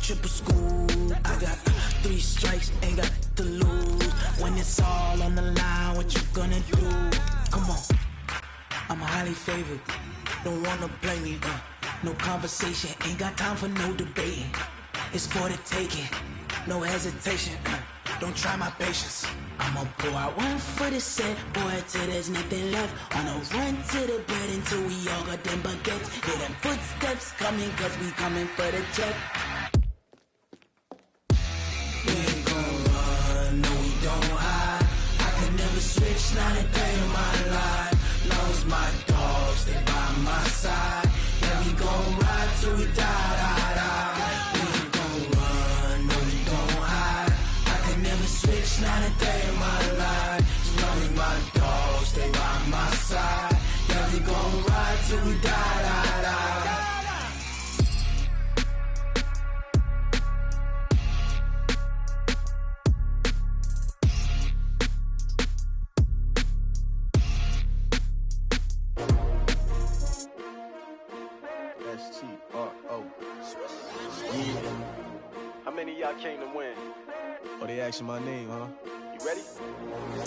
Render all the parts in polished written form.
triple school. I got 3 strikes, ain't got to lose. When it's all on the line, what you gonna do? Come on, I'm highly favored. Don't wanna play me, no conversation, ain't got time for no debating. It's for the taking, no hesitation, don't try my patience. I'ma pour out one for the set, boy, till there's nothing left. On a run to the bread until we all got them baguettes. Hear them footsteps coming, cause we coming for the check. We ain't gon' run, no we don't hide. I can never switch, not a day in my life. Long as my dogs, stay by my side. Yeah, we gon' ride till we die, die, die. We ain't gon' run, no we don't hide. I can never switch, not a day in my life. As long as my dogs stay by my side. Yeah, we gon' ride till we die, die, die. How many of y'all came to win? Oh, they asking my name, huh? You ready?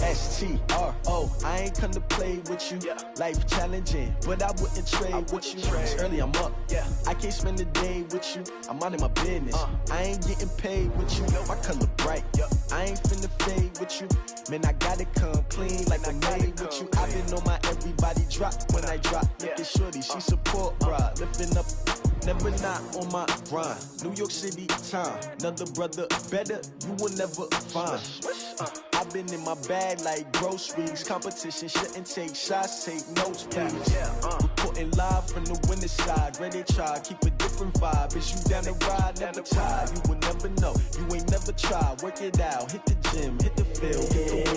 S-T-R-O, I ain't come to play with you. Yeah. Life challenging, but I wouldn't trade with you. It's early, I'm up. Yeah. I can't spend the day with you. I'm out of my business. I ain't getting paid with you. My color bright. I ain't finna fade with you. Man, I gotta come clean like I'm made with you. I've been on my everybody drop when I drop. Look at shorty, she support ride. Lifting up, never not on my grind. New York City time, another brother better, you will never find. I've been in my bag like groceries. Competition shouldn't take shots, take notes, please. Reporting live from the winter side. Ready to try, keep a different vibe. Is you down the ride, never tired. You will never know, you ain't never tried. Work it out, hit the gym, hit the field.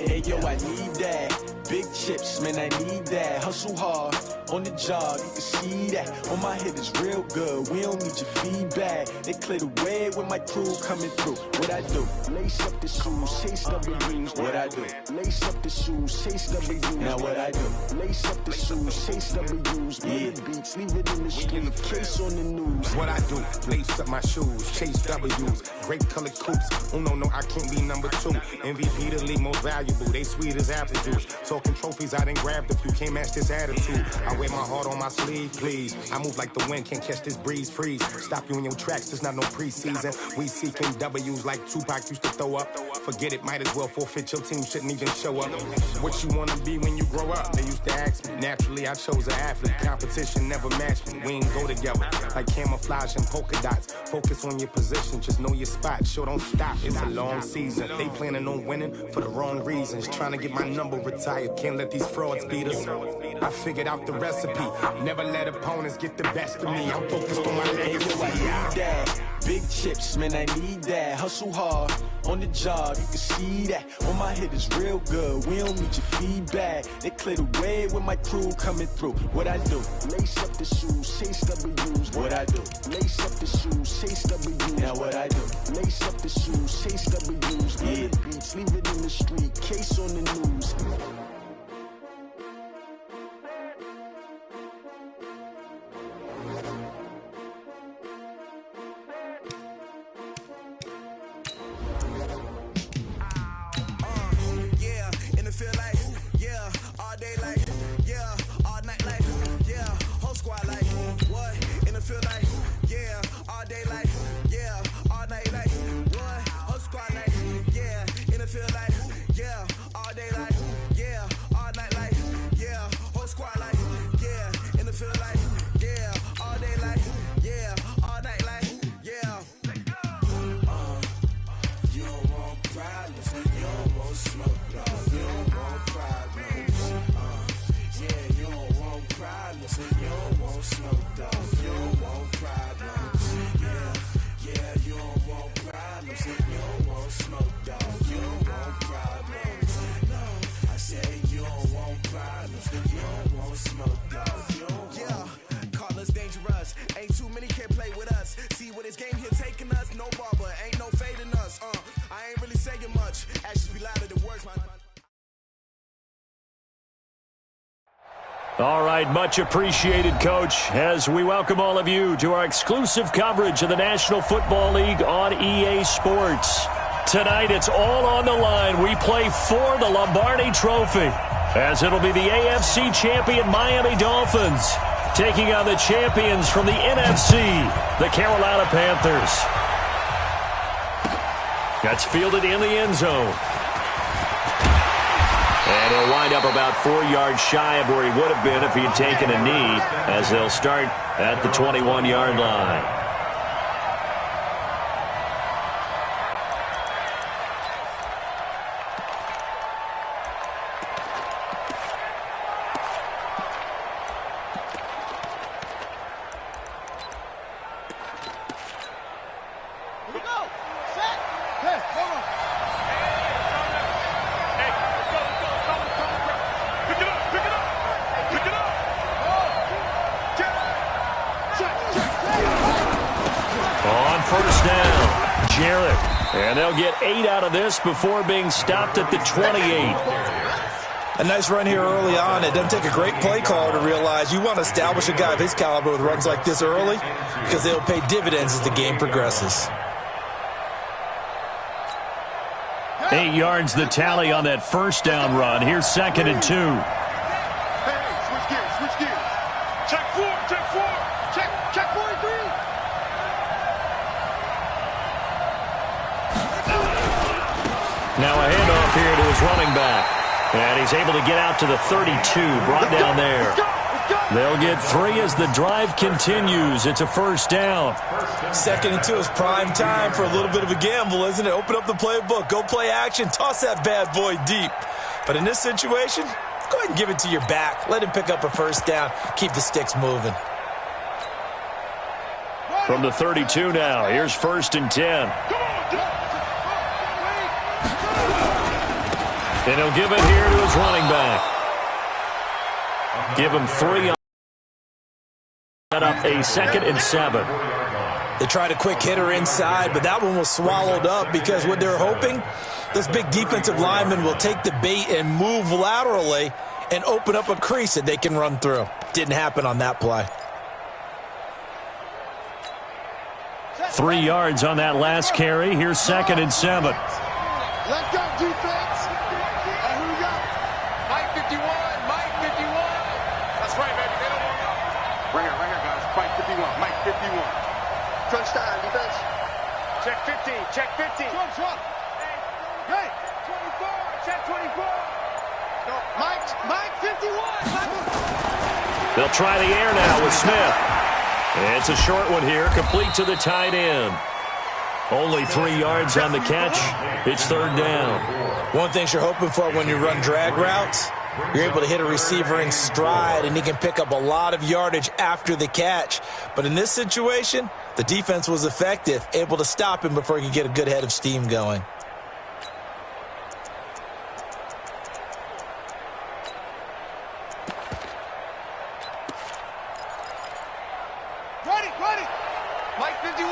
Hey yo, I need that. Big chips, man, I need that. Hustle hard, on the job, you can see that. On my head is real good, we don't need your feedback. They clear the way with my crew coming through. What I do? Lace up the shoes, chase W's. What I do? Lace up the shoes, chase W's. Now what I do? Lace up the shoes, chase W's. Yeah. Beats, leave it in the street, case on the news. What I do? Lace up my shoes, chase W's. Grape colored coops. Oh no, I can't be number 2. MVP the league most valuable. They sweet as apple juice. Talking trophies, I done grabbed a few. Can't match this attitude. I wear my heart on my sleeve, please. I move like the wind, can't catch this breeze, freeze. Stop you in your tracks, there's not no preseason. We seeking W's like Tupac used to throw up. Forget it, might as well forfeit, your team shouldn't even show up. What you wanna be when you grow up? They used to ask me. Naturally, I chose an athlete. Competition never matched me. We ain't go together like camouflage and polka dots. Focus on your position, just know your spot. Sure, don't stop, it's a long season. They planning on winning for the wrong reasons. Trying to get my number retired, can't let these frauds beat us. I figured out the recipe. Never let opponents get the best of me. I'm focused on my legacy. I need that. Big chips, man, I need that. Hustle hard, on the job, you can see that. On my head is real good, we don't need your feedback. They clear the way with my crew coming through. What I do? Lace up the shoes, chase W's. What I do? Lace up the shoes, chase W's. Now what I do? Lace up the shoes, chase W's. Yeah. Beats, leave it in the street, case on the news. much. Actions be louder than words, man. All right, much appreciated, Coach, as we welcome all of you to our exclusive coverage of the National Football League on EA Sports. Tonight, it's all on the line. We play for the Lombardi Trophy, as it'll be the AFC champion Miami Dolphins taking on the champions from the NFC, the Carolina Panthers. That's fielded in the end zone. And he'll wind up about 4 yards shy of where he would have been if he had taken a knee, as they'll start at the 21-yard line. Get 8 out of this before being stopped at the 28. A nice run here early on. It doesn't take a great play caller to realize you want to establish a guy of his caliber with runs like this early, because they'll pay dividends as the game progresses. 8 yards the tally on that first down run. Here's 2nd and 2. Hey, switch gears. Check 4. Check 43. Now a handoff here to his running back. And he's able to get out to the 32, brought down there. They'll get 3 as the drive continues. It's a first down. 2nd and 2 is prime time for a little bit of a gamble, isn't it? Open up the playbook, go play action, toss that bad boy deep. But in this situation, go ahead and give it to your back. Let him pick up a first down. Keep the sticks moving. From the 32 now, here's 1st and 10. And he'll give it here to his running back. Give him 3 on. Set up a 2nd and 7. They tried a quick hitter inside, but that one was swallowed up because what they're hoping, this big defensive lineman will take the bait and move laterally and open up a crease that they can run through. Didn't happen on that play. 3 yards on that last carry. Here's 2nd and 7. Let's go, defense. Who we got? Mike 51. That's right, baby. They don't want to. Bring it, guys. Mike 51. Crunch time, defense. Check 15. Short. Hey, 24. Check 24. No, Mike 51. They'll try the air now with Smith. It's a short one here, complete to the tight end. Only 3 yards on the catch. It's 3rd down. One thing you're hoping for when you run drag routes, you're able to hit a receiver in stride, and he can pick up a lot of yardage after the catch. But in this situation, the defense was effective, able to stop him before he could get a good head of steam going. Ready. Mike 51.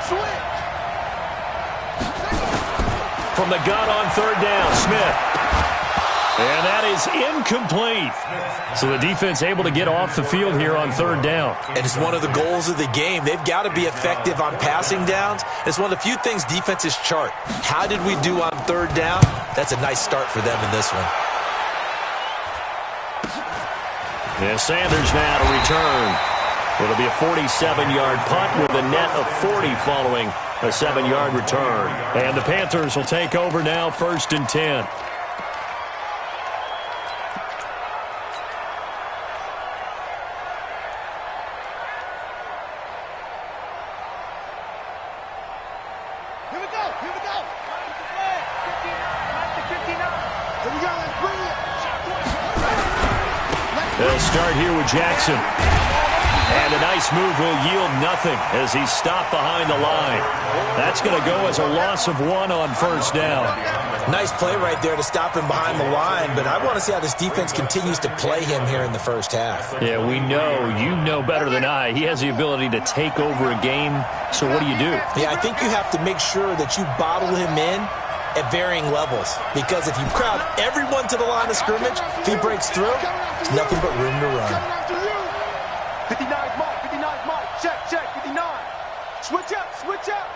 Switch. From the gun on 3rd down, Smith. And that is incomplete. So the defense able to get off the field here on 3rd down. And it's one of the goals of the game. They've got to be effective on passing downs. It's one of the few things defenses chart. How did we do on 3rd down? That's a nice start for them in this one. And Sanders now to return. It'll be a 47-yard punt with a net of 40 following a 7-yard return. And the Panthers will take over now, 1st and 10. Here we go. Here we go. Let's bring it. They'll start here with Jackson. And a nice move will yield nothing as he's stopped behind the line. That's going to go as a loss of 1 on 1st down. Nice play right there to stop him behind the line, but I want to see how this defense continues to play him here in the first half. Yeah, we know. You know better than I. He has the ability to take over a game, so what do you do? Yeah, I think you have to make sure that you bottle him in at varying levels. Because if you crowd everyone to the line of scrimmage, if he breaks through, there's nothing but room to run. 59's Mike, 59's Mike. Check, 59. Switch up.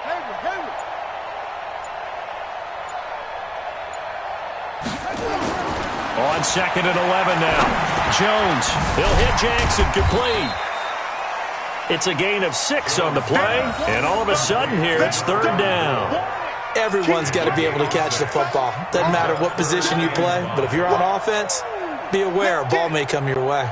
Hayward. On 2nd and 11 now. Jones, he'll hit Jackson, complete. It's a gain of 6 on the play, and all of a sudden here, it's 3rd down. Everyone's got to be able to catch the football. Doesn't matter what position you play, but if you're on offense, be aware a ball may come your way.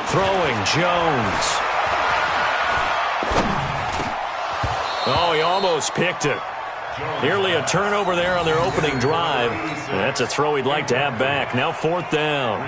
Throwing, Jones. Oh, he almost picked it. Nearly a turnover there on their opening drive. And that's a throw he'd like to have back. Now 4th down.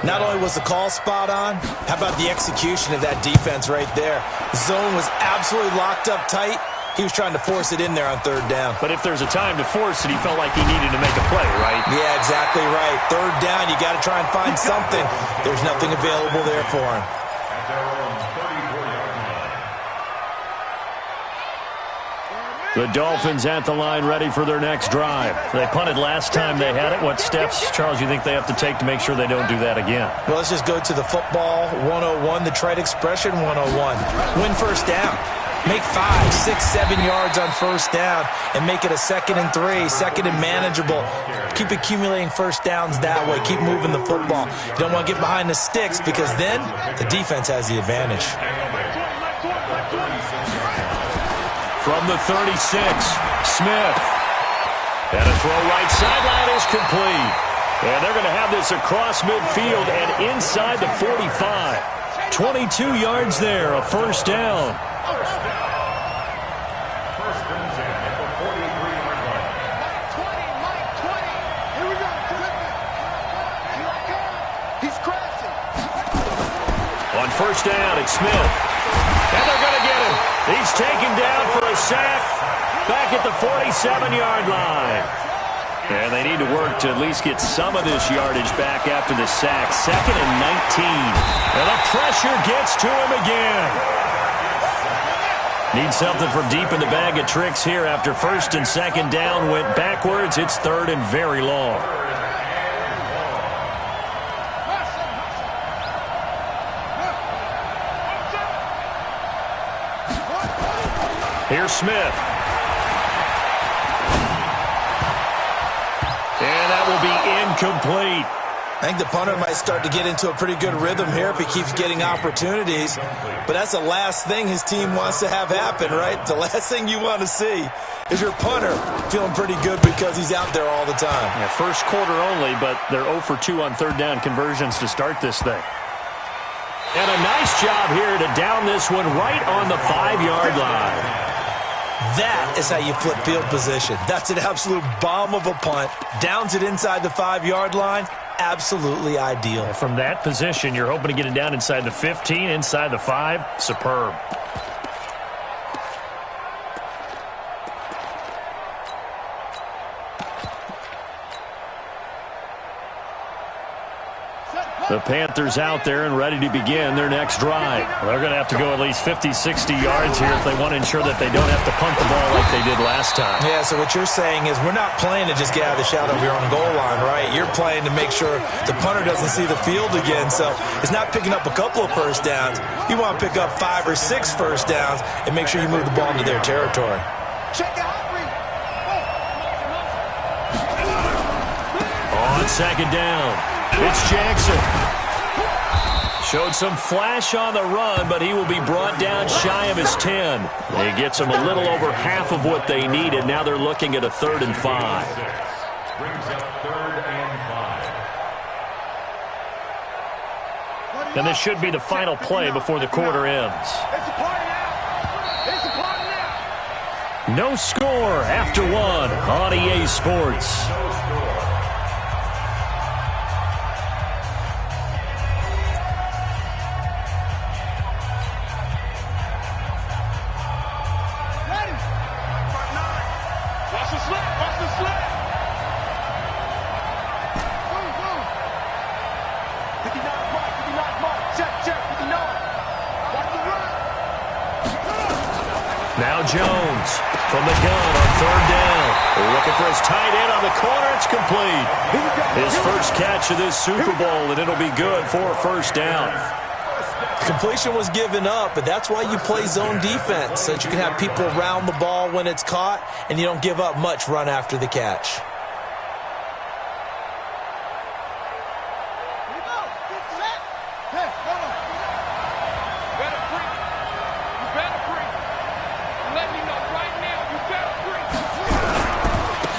Not only was the call spot on, how about the execution of that defense right there? The zone was absolutely locked up tight. He was trying to force it in there on 3rd down. But if there's a time to force it, he felt like he needed to make a play, right? Yeah, exactly right. 3rd down, you got to try and find something. There's nothing available there for him. The Dolphins at the line ready for their next drive. They punted last time they had it. What steps, Charles, you think they have to take to make sure they don't do that again? Well, let's just go to the football 101, the trade expression 101. Win 1st down. Make 5, 6, 7 yards on 1st down and make it a 2nd and 3, 2nd and manageable. Keep accumulating 1st downs that way. Keep moving the football. You don't want to get behind the sticks because then the defense has the advantage. From the 36, Smith. And a throw right sideline is complete. And they're going to have this across midfield and inside the 45. 22 yards there, a 1st down. On 1st down, it's Smith. And they're going to get him. He's taken down for a sack back at the 47-yard line. And they need to work to at least get some of this yardage back after the sack. 2nd and 19. And the pressure gets to him again. Need something from deep in the bag of tricks here after 1st and 2nd down went backwards. It's 3rd and very long. Here's Smith. And that will be incomplete. I think the punter might start to get into a pretty good rhythm here if he keeps getting opportunities. But that's the last thing his team wants to have happen, right? The last thing you want to see is your punter feeling pretty good because he's out there all the time. Yeah, 1st quarter only, but they're 0 for 2 on 3rd down conversions to start this thing. And a nice job here to down this one right on the 5-yard line. That is how you flip field position. That's an absolute bomb of a punt. Downs it inside the 5-yard line. Absolutely ideal. From that position, you're hoping to get it down inside the 15, inside the 5. Superb. The Panthers out there and ready to begin their next drive. They're going to have to go at least 50, 60 yards here if they want to ensure that they don't have to punt the ball like they did last time. Yeah, so what you're saying is we're not playing to just get out of the shadow of your own goal line, right? You're playing to make sure the punter doesn't see the field again. So it's not picking up a couple of 1st downs. You want to pick up 5 or 6 1st downs and make sure you move the ball into their territory. Check out. On 2nd down, it's Jackson. Showed some flash on the run, but he will be brought down shy of his 10. It gets them a little over half of what they needed. Now they're looking at a 3rd and 5. And this should be the final play before the quarter ends. No score after 1 on EA Sports. Now Jones from the gun on third down. Looking for his tight end on the corner. It's complete. His first catch of this Super Bowl, and it'll be good for a first down. Completion was given up, but that's why you play zone defense, so that you can have people around the ball when it's caught, and you don't give up much run after the catch.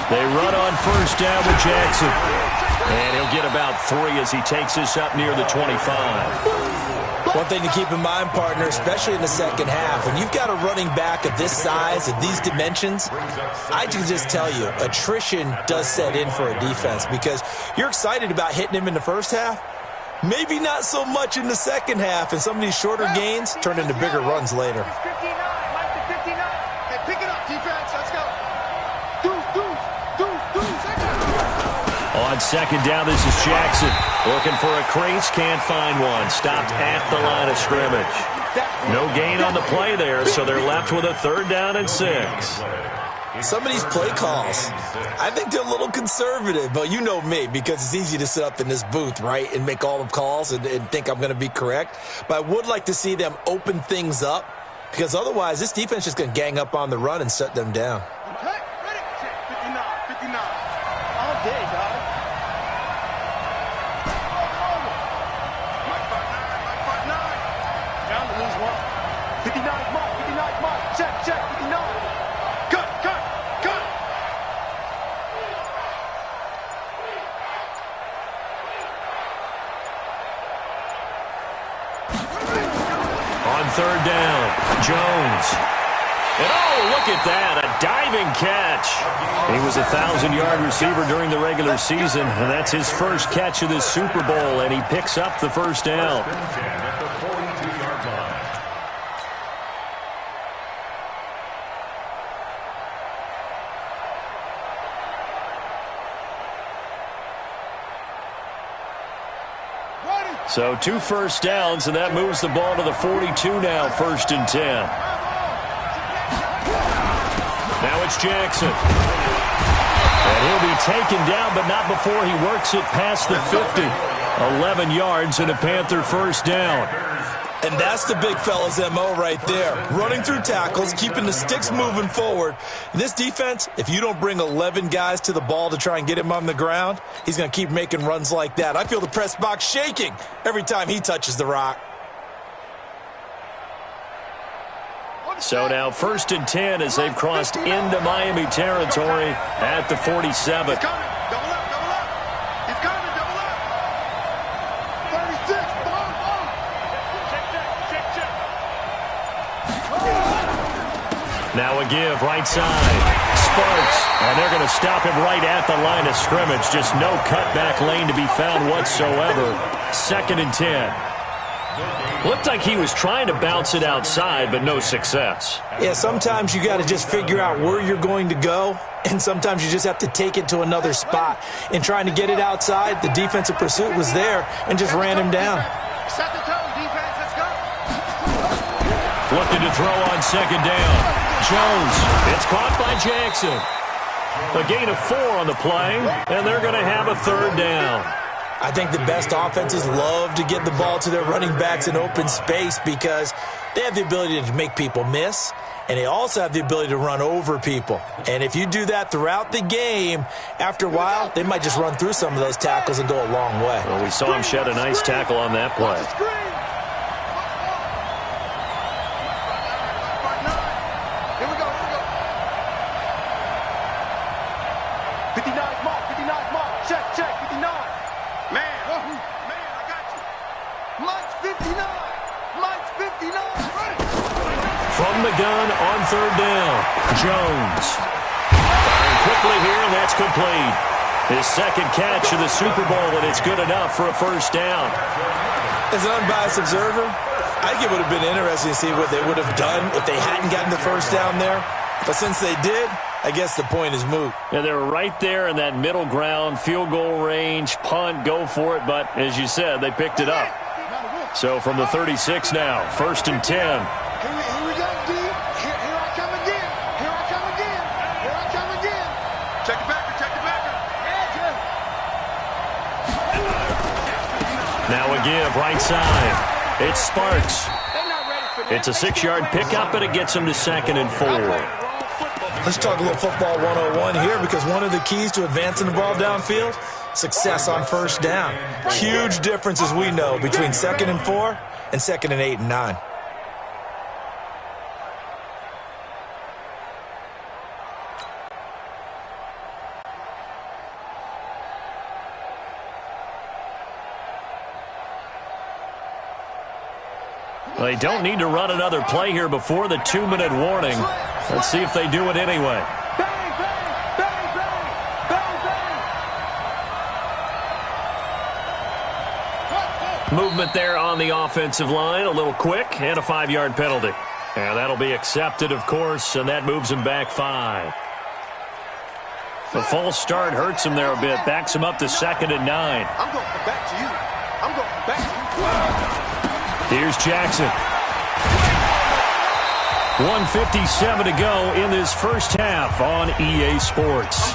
They run on first down with Jackson. And he'll get about 3 as he takes this up near the 25. One thing to keep in mind, partner, especially in the second half, when you've got a running back of this size, of these dimensions, I can just tell you, attrition does set in for a defense because you're excited about hitting him in the first half. Maybe not so much in the second half, and some of these shorter gains turn into bigger runs later. 59, Mike to 59. Hey, pick it up, defense. Let's go. On second down, this is Jackson. Looking for a crease, can't find one. Stopped at the line of scrimmage. No gain on the play there, so they're left with a 3rd down and 6. Some of these play calls, I think they're a little conservative, but you know me, because it's easy to sit up in this booth, right, and make all the calls and think I'm going to be correct. But I would like to see them open things up, because otherwise this defense is just going to gang up on the run and shut them down. Okay, ready? 59. All day, dog. Mike 5'9". Down to lose one. 59 mark. Check, 59. Cut. On 3rd down, Jones. And oh, look at that, a diving catch. He was a 1,000-yard receiver during the regular season, and that's his first catch of this Super Bowl, and he picks up the first down. So 2 first downs, and that moves the ball to the 42 now, 1st and 10. Now it's Jackson. And he'll be taken down, but not before he works it past the 50. 11 yards and a Panther first down. And that's the big fella's MO right there. Running through tackles, keeping the sticks moving forward. This defense, if you don't bring 11 guys to the ball to try and get him on the ground, he's going to keep making runs like that. I feel the press box shaking every time he touches the rock. So now 1st and 10 as they've crossed into Miami territory at the 47. Double up. He's coming, double up. 36, boom. Check. Now a give, right side. Sparks, and they're going to stop him right at the line of scrimmage. Just no cutback lane to be found whatsoever. 2nd and 10. Looked like he was trying to bounce it outside, but no success. Yeah, sometimes you got to just figure out where you're going to go, and sometimes you just have to take it to another spot. In trying to get it outside, the defensive pursuit was there and just ran him down. Set the tone, defense. Let's go. Looking to throw on 2nd down. Jones. It's caught by Jackson. A gain of 4 on the play, and they're going to have a 3rd down. I think the best offenses love to get the ball to their running backs in open space because they have the ability to make people miss, and they also have the ability to run over people. And if you do that throughout the game, after a while, they might just run through some of those tackles and go a long way. Well, we saw him shed a nice tackle on that play. Here we go. 59 mark. Check, 59. Man, I got you. Mike's 59. From the gun on 3rd down, Jones. Firing quickly here, and that's complete. His 2nd catch of the Super Bowl, and it's good enough for a first down. As an unbiased observer, I think it would have been interesting to see what they would have done if they hadn't gotten the first down there. But since they did, I guess the point is moot. Yeah, they were right there in that middle ground, field goal range, punt, go for it. But as you said, they picked it up. So from the 36 now, 1st and 10. Here we go, D. Here I come give right side. It's Sparks. It's a 6-yard pickup, and it gets him to 2nd and 4. Let's talk a little football 101 here, because one of the keys to advancing the ball downfield, success on first down. Huge difference, as we know, between 2nd and 4 and 2nd and 8 and 9. They don't need to run another play here before the 2-minute warning. Let's see if they do it anyway. Movement there on the offensive line, a little quick, and a 5-yard penalty. And that'll be accepted, of course, and that moves him back 5. The false start hurts him there a bit, backs him up to 2nd and 9. I'm going back to you. I'm going back to you. Here's Jackson. 1:57 to go in this first half on EA Sports.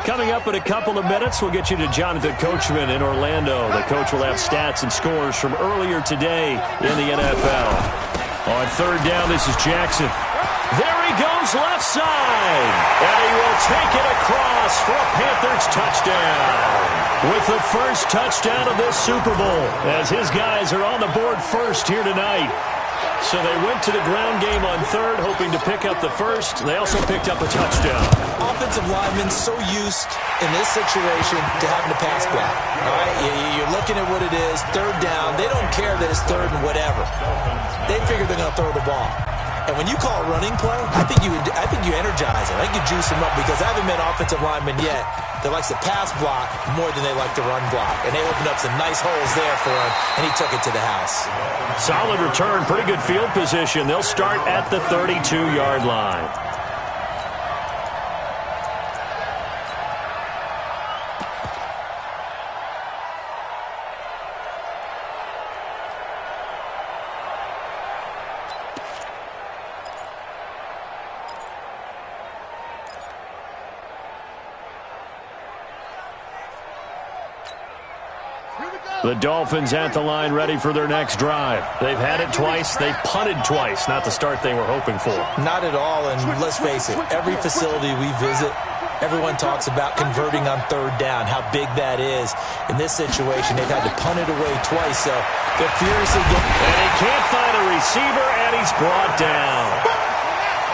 Coming up in a couple of minutes, we'll get you to Jonathan Coachman in Orlando. The coach will have stats and scores from earlier today in the NFL. On 3rd down, this is Jackson. There he goes, left side. And he will take it across for a Panthers touchdown. With the first touchdown of this Super Bowl, as his guys are on the board first here tonight. So they went to the ground game on 3rd, hoping to pick up the first. They also picked up a touchdown. Offensive linemen so used in this situation to having to pass block. All right, you're looking at what it is, 3rd down. They don't care that it's 3rd and whatever. They figure they're going to throw the ball. And when you call a running play, I think you energize them. I think you juice them up, because I haven't met offensive linemen yet that likes to pass block more than they like to run block. And they opened up some nice holes there for him, and he took it to the house. Solid return, pretty good field position. They'll start at the 32-yard line. The Dolphins at the line, ready for their next drive. They've had it twice. They've punted twice. Not the start they were hoping for. Not at all, and let's face it, every facility we visit, everyone talks about converting on 3rd down, how big that is. In this situation, they've had to punt it away twice, so they're furiously getting... And he can't find a receiver, and he's brought down.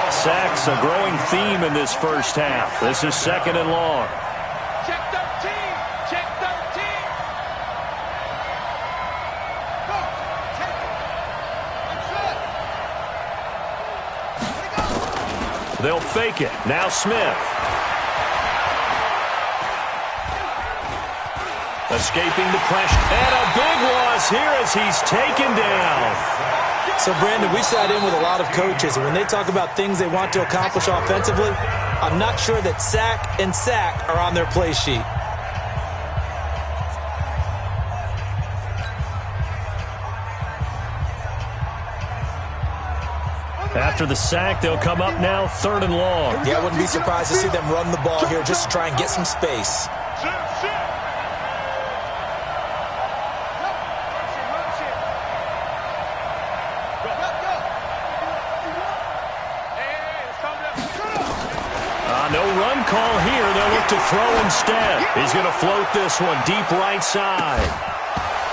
Sacks, a growing theme in this first half. This is 2nd and long. Check 13. Check 13. They'll fake it. Now Smith. Escaping the pressure. And a big loss here as he's taken down. So, Brandon, we sat in with a lot of coaches, and when they talk about things they want to accomplish offensively, I'm not sure that sack and sack are on their play sheet. After the sack, they'll come up now 3rd and long. Yeah, I wouldn't be surprised to see them run the ball here just to try and get some space. No run call here. They'll look to throw instead. He's going to float this one deep right side.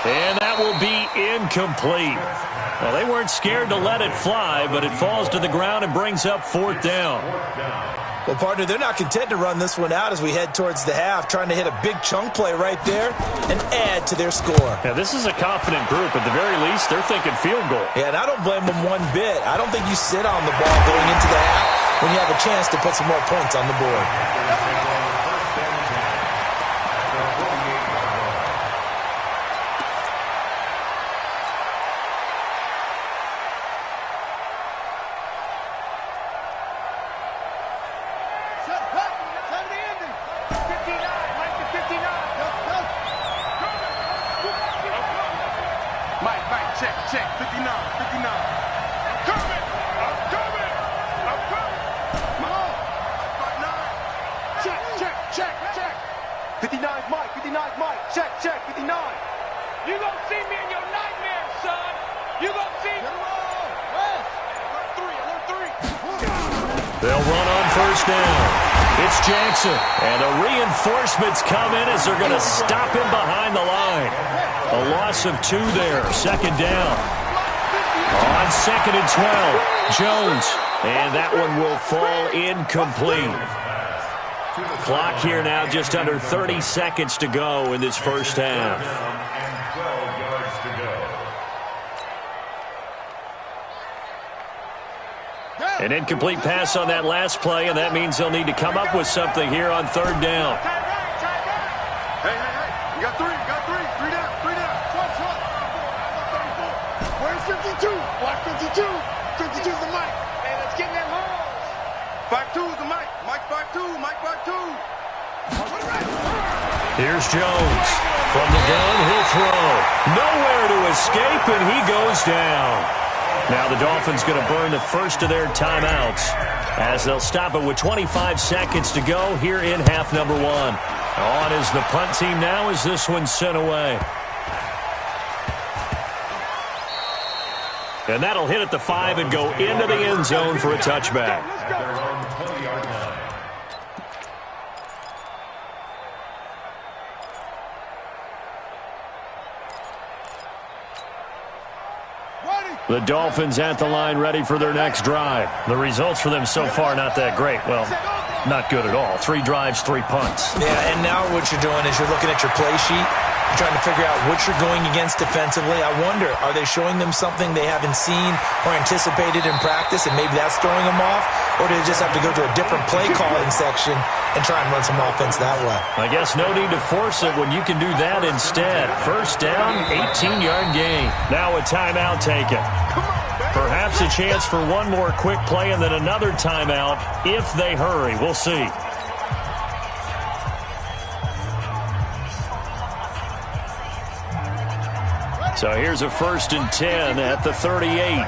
And that will be incomplete. Well, they weren't scared to let it fly, but it falls to the ground and brings up 4th down. Well, partner, they're not content to run this one out as we head towards the half, trying to hit a big chunk play right there and add to their score. Yeah, this is a confident group. At the very least, they're thinking field goal. Yeah, and I don't blame them one bit. I don't think you sit on the ball going into the half when you have a chance to put some more points on the board. Check, 59. I'm coming. Come on. Check. 59's Mike, 59's Mike. Check, 59. You gonna see me in your nightmares, son. You gonna see me. They'll run on first down. It's Jackson. And the reinforcements come in as they're going to stop him behind the line. A loss of 2 there. Second down. On 2nd and 12, Jones. And that one will fall incomplete. Clock here now just under 30 seconds to go in this first half. An incomplete pass on that last play, and that means they'll need to come up with something here on 3rd down. Hey. You got three. Three down. Where's 52? Watch 52. 52's the mic. Hey, let's get in that hole. 52's the mic. Mike 52. Mike 52. Here's Jones. From the gun, he'll throw. Nowhere to escape, and he goes down. Now the Dolphins going to burn the first of their timeouts as they'll stop it with 25 seconds to go here in half number 1. On is the punt team now as this one's sent away. And that'll hit at the 5 and go into the end zone for a touchback. The Dolphins at the line ready for their next drive. The results for them so far not that great. Well, not good at all. 3 drives, 3 punts. Yeah, and now what you're doing is you're looking at your play sheet. You're trying to figure out what you're going against defensively. I wonder, are they showing them something they haven't seen or anticipated in practice, and maybe that's throwing them off? Or do they just have to go to a different play calling section and try and run some offense that way? I guess no need to force it when you can do that instead. First down, 18-yard gain. Now a timeout taken. Perhaps a chance for one more quick play and then another timeout if they hurry. We'll see. So here's a 1st and 10 at the 38. Right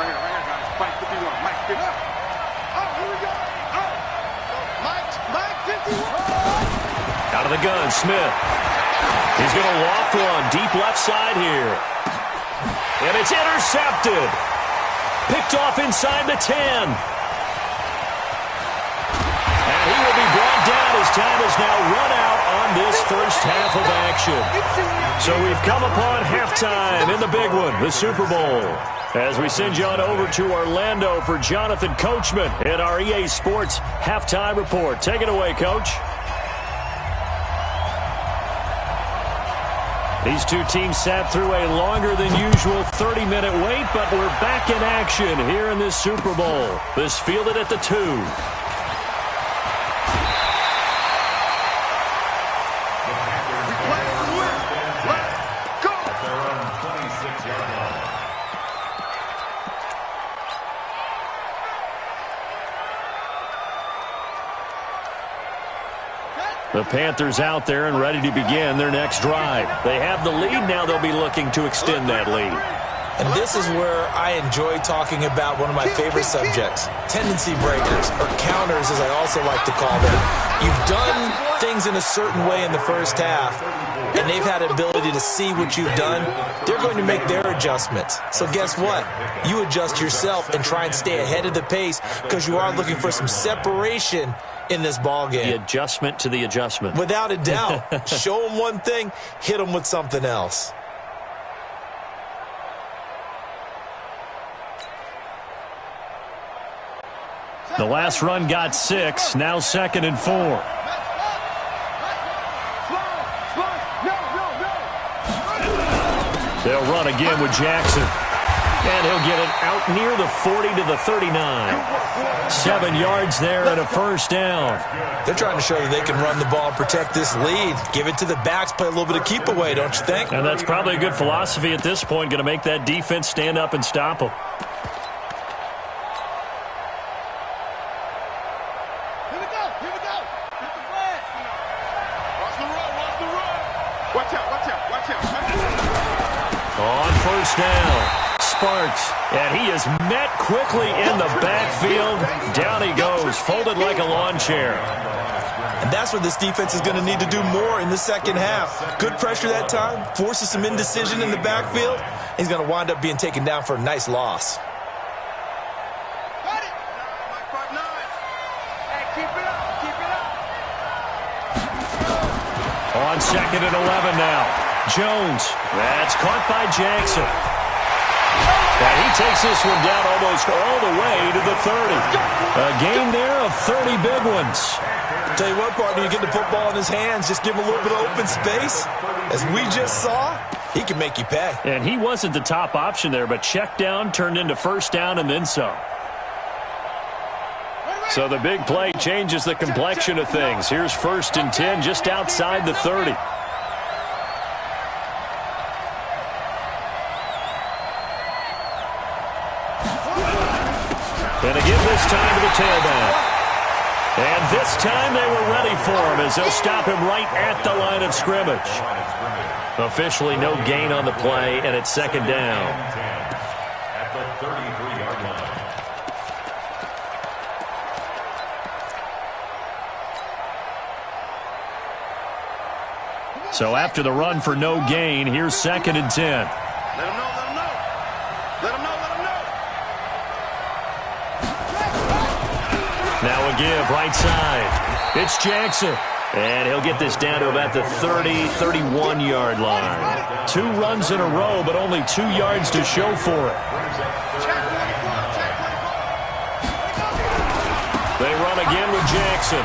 here, guys. Mike 51. Mike 50. Oh, here we go. Oh. Mike 51. Out of the gun, Smith. He's going to loft one deep left side here. And it's intercepted. Picked off inside the 10. And he will be brought down as time has now run out on this first half of action. So we've come upon halftime in the big one, the Super Bowl. As we send you on over to Orlando for Jonathan Coachman in our EA Sports Halftime Report. Take it away, Coach. These two teams sat through a longer than usual 30-minute wait, but we're back in action here in this Super Bowl. This fielded at the 2. The Panthers out there and ready to begin their next drive. They have the lead. Now they'll be looking to extend that lead. And this is where I enjoy talking about one of my favorite subjects, tendency breakers, or counters as I also like to call them. You've done things in a certain way in the first half, and they've had the ability to see what you've done. They're going to make their adjustments. So guess what? You adjust yourself and try and stay ahead of the pace because you are looking for some separation in this ball game. The adjustment to the adjustment. Without a doubt. Show them one thing, hit them with something else. The last run got 6, now 2nd and 4. They'll run again with Jackson. And he'll get it out near the 40 to the 39. 7 yards there and a first down. They're trying to show that they can run the ball and protect this lead. Give it to the backs, play a little bit of keep away, don't you think? And that's probably a good philosophy at this point, going to make that defense stand up and stop them. Here we go. Hit the flag. Watch the run. Watch out. On first down, Sparks. And he is met quickly in the backfield. Down he goes, folded like a lawn chair. And that's what this defense is going to need to do more in the second half. Good pressure that time, forces some indecision in the backfield. He's going to wind up being taken down for a nice loss. On 2nd and 11 now. Jones. That's caught by Jackson. And he takes this one down almost all the way to the 30. A gain there of 30 big ones. Tell you what, partner, you get the football in his hands, just give him a little bit of open space. As we just saw, he can make you pay. And he wasn't the top option there, but check down turned into first down and then some. So the big play changes the complexion of things. Here's 1st and 10 just outside the 30. And again this time to the tailback. And this time they were ready for him as they'll stop him right at the line of scrimmage. Officially no gain on the play, and it's 2nd down. At the 33-yard line. So after the run for no gain, here's 2nd and 10. Let him know, let him know. Let him know, let him know. Now a give, right side. It's Jackson. And he'll get this down to about the 30, 31-yard line. 2 runs in a row, but only 2 yards to show for it. They run again with Jackson.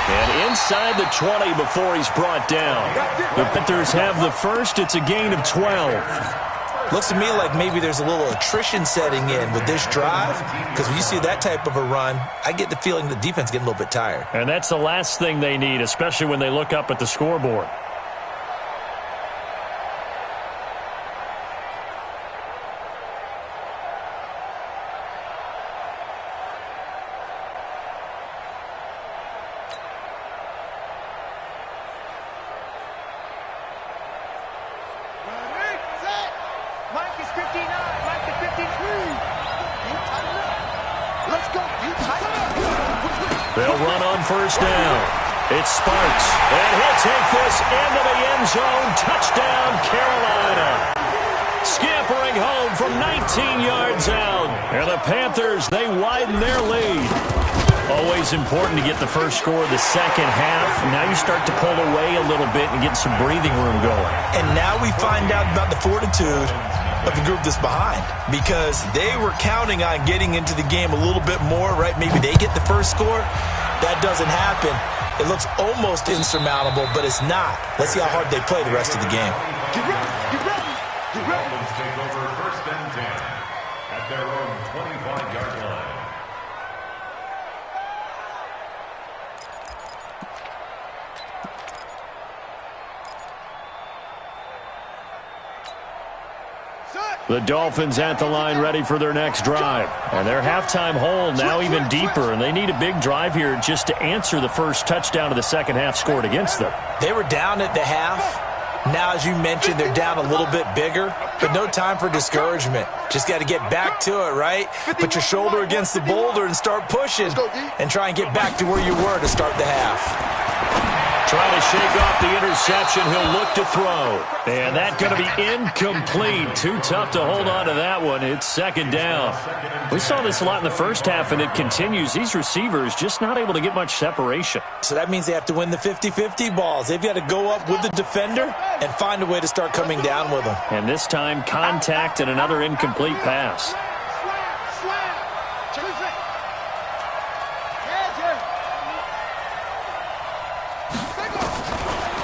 And inside the 20 before he's brought down. The Panthers have the first. It's a gain of 12. Looks to me like maybe there's a little attrition setting in with this drive, because when you see that type of a run, I get the feeling the defense is getting a little bit tired. And that's the last thing they need, especially when they look up at the scoreboard. They'll run on first down. It's Sparks, and he'll take this into the end zone. Touchdown, Carolina. Scampering home from 19 yards out. And the Panthers, they widen their lead. Always important to get the first score of the second half. Now you start to pull away a little bit and get some breathing room going. And now we find out about the fortitude of the group that's behind, because they were counting on getting into the game a little bit more, right? Maybe they get the first score. That doesn't happen. It looks almost insurmountable, but it's not. Let's see how hard they play the rest of the game. Get ready, get ready, get ready. Dolphins take over 1st and 10 at their own 25-yard line. The Dolphins at the line ready for their next drive. And their halftime hole now even deeper, and they need a big drive here just to answer the first touchdown of the second half scored against them. They were down at the half. Now, as you mentioned, they're down a little bit bigger, but no time for discouragement. Just got to get back to it, right? Put your shoulder against the boulder and start pushing, and try and get back to where you were to start the half. Trying to shake off the interception. He'll look to throw. And that's going to be incomplete. Too tough to hold on to that one. It's 2nd down. We saw this a lot in the first half, and it continues. These receivers just not able to get much separation. So that means they have to win the 50-50 balls. They've got to go up with the defender and find a way to start coming down with them. And this time, contact and another incomplete pass.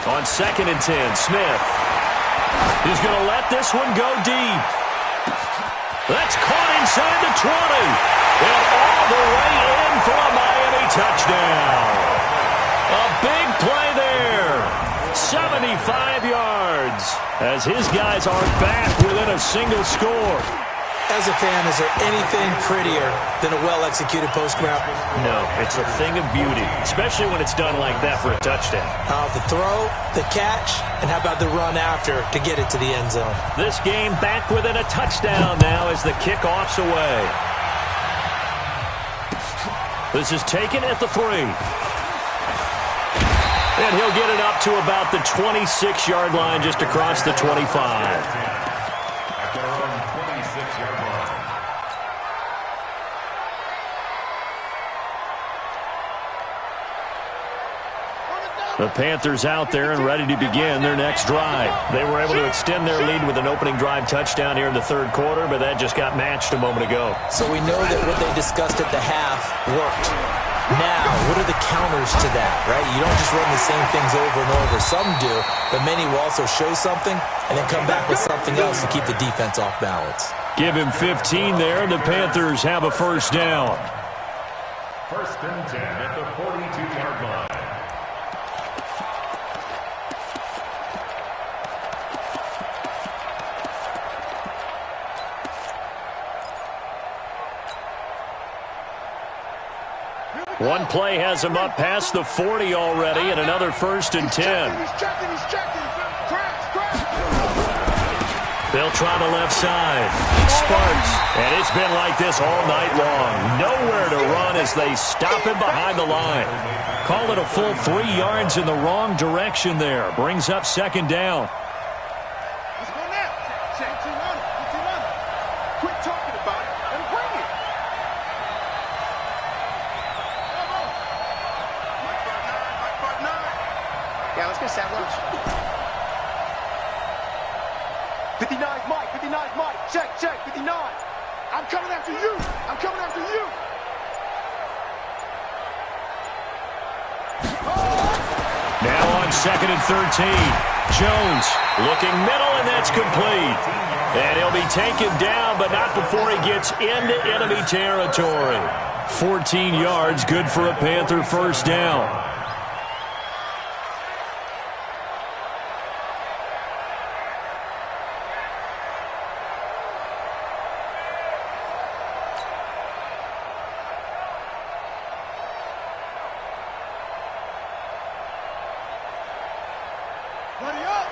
On 2nd and 10, Smith. He's going to let this one go deep. That's caught inside the 20. And all the way in for a Miami touchdown. A big play there. 75 yards as his guys are back within a single score. As a fan, is there anything prettier than a well-executed post route? No, it's a thing of beauty, especially when it's done like that for a touchdown. The throw, the catch, and how about the run after to get it to the end zone? This game back within a touchdown now as the kickoff's away. This is taken at the 3. And he'll get it up to about the 26-yard line, just across the 25. The Panthers out there and ready to begin their next drive. They were able to extend their lead with an opening drive touchdown here in the third quarter, but that just got matched a moment ago. So we know that what they discussed at the half worked. Now, what are the counters to that, right? You don't just run the same things over and over. Some do, but many will also show something and then come back with something else to keep the defense off balance. Give him 15 there, and the Panthers have a first down. First and 10 at the 42-yard line. One play has him up past the 40 already, and another first and 10. They'll try the left side. Sparks. And it's been like this all night long. Nowhere to run as they stop him behind the line. Call it a full 3 yards in the wrong direction there. Brings up second down. Yeah, let's go have lunch. 59's Mike, 59's Mike. Check, 59. I'm coming after you. I'm coming after you. Now on second and 13. Jones looking middle, and that's complete. And he'll be taken down, but not before he gets into enemy territory. 14 yards, good for a Panther first down.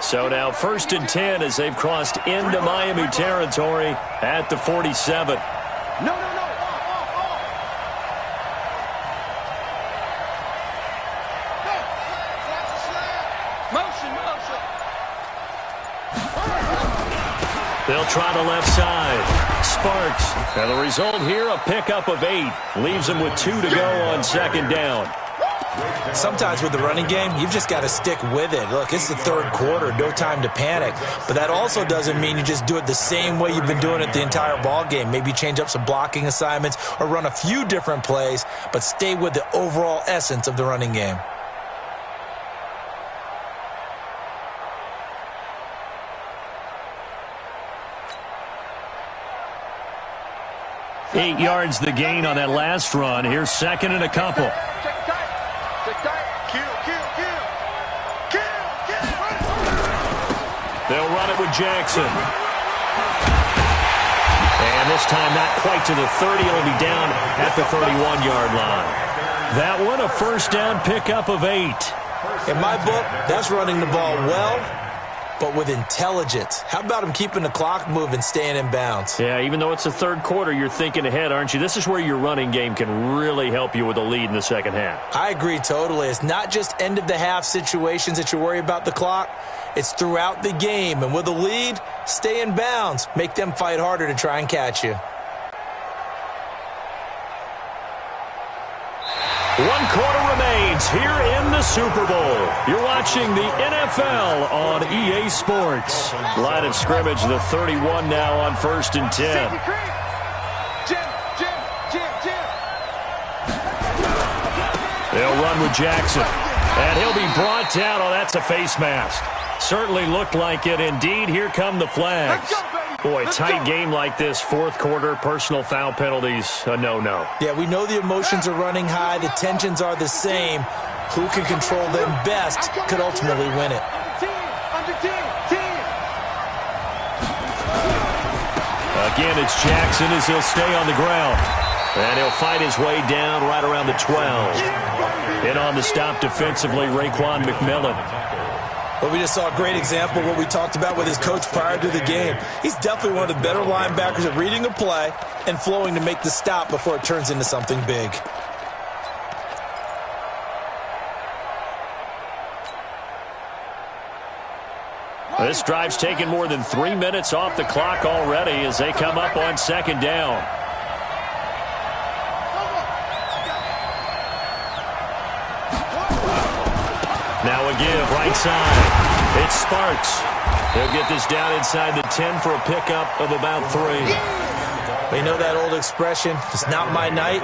So now first and 10 as they've crossed into Miami territory at the 47. No. Motion. They'll try the left side. Sparks. And the result here, a pickup of 8. Leaves them with 2 to go on second down. Sometimes with the running game, you've just got to stick with it. Look, it's the third quarter, no time to panic. But that also doesn't mean you just do it the same way you've been doing it the entire ball game. Maybe change up some blocking assignments or run a few different plays, but stay with the overall essence of the running game. Eight yards the gain on that last run. Here's second and a couple. They'll run it with Jackson. And this time not quite to the 30. It'll be down at the 31-yard line. That one, a first down pickup of 8. In my book, that's running the ball well, but with intelligence. How about him keeping the clock moving, staying in bounds? Yeah, even though it's the third quarter, you're thinking ahead, aren't you? This is where your running game can really help you with a lead in the second half. I agree totally. It's not just end-of-the-half situations that you worry about the clock. It's throughout the game. And with a lead, stay in bounds. Make them fight harder to try and catch you. 1 quarter remains here in the Super Bowl. You're watching the NFL on EA Sports. Line of scrimmage, the 31 now on first and 10. They'll run with Jackson. And he'll be brought down. Oh, that's a face mask. Certainly looked like it. Indeed, here come the flags. Boy, tight game like this, fourth quarter, personal foul penalties, a no-no. Yeah, we know the emotions are running high. The tensions are the same. Who can control them best could ultimately win it. Again, it's Jackson as he'll stay on the ground. And he'll fight his way down right around the 12. In on the stop defensively, Raekwon McMillan. Well, we just saw a great example of what we talked about with his coach prior to the game. He's definitely one of the better linebackers at reading a play and flowing to make the stop before it turns into something big. This drive's taken more than 3 minutes off the clock already as they come up on second down. Now a give, right side. It's Sparks. He'll get this down inside the 10 for a pickup of about 3. We know that old expression, it's not my night.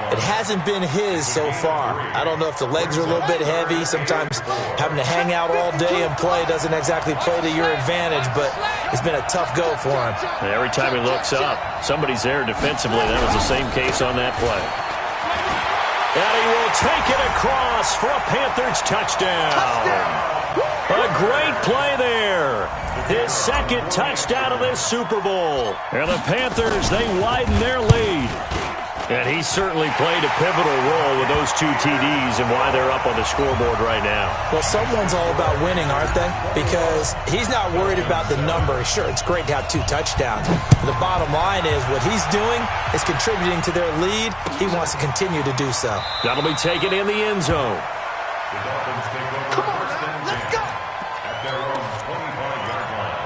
It hasn't been his so far. I don't know if the legs are a little bit heavy. Sometimes having to hang out all day and play doesn't exactly play to your advantage, but it's been a tough go for him. And every time he looks up, somebody's there defensively. That was the same case on that play. And he will take it across for a Panthers touchdown. A great play there. His second touchdown of this Super Bowl. And the Panthers, they widen their lead. And he certainly played a pivotal role with those 2 TDs and why they're up on the scoreboard right now. Well, someone's all about winning, aren't they? Because he's not worried about the number. Sure, it's great to have 2 touchdowns. But the bottom line is what he's doing is contributing to their lead. He wants to continue to do so. That'll be taken in the end zone. The Dolphins take over first and 10 at their own 25-yard line.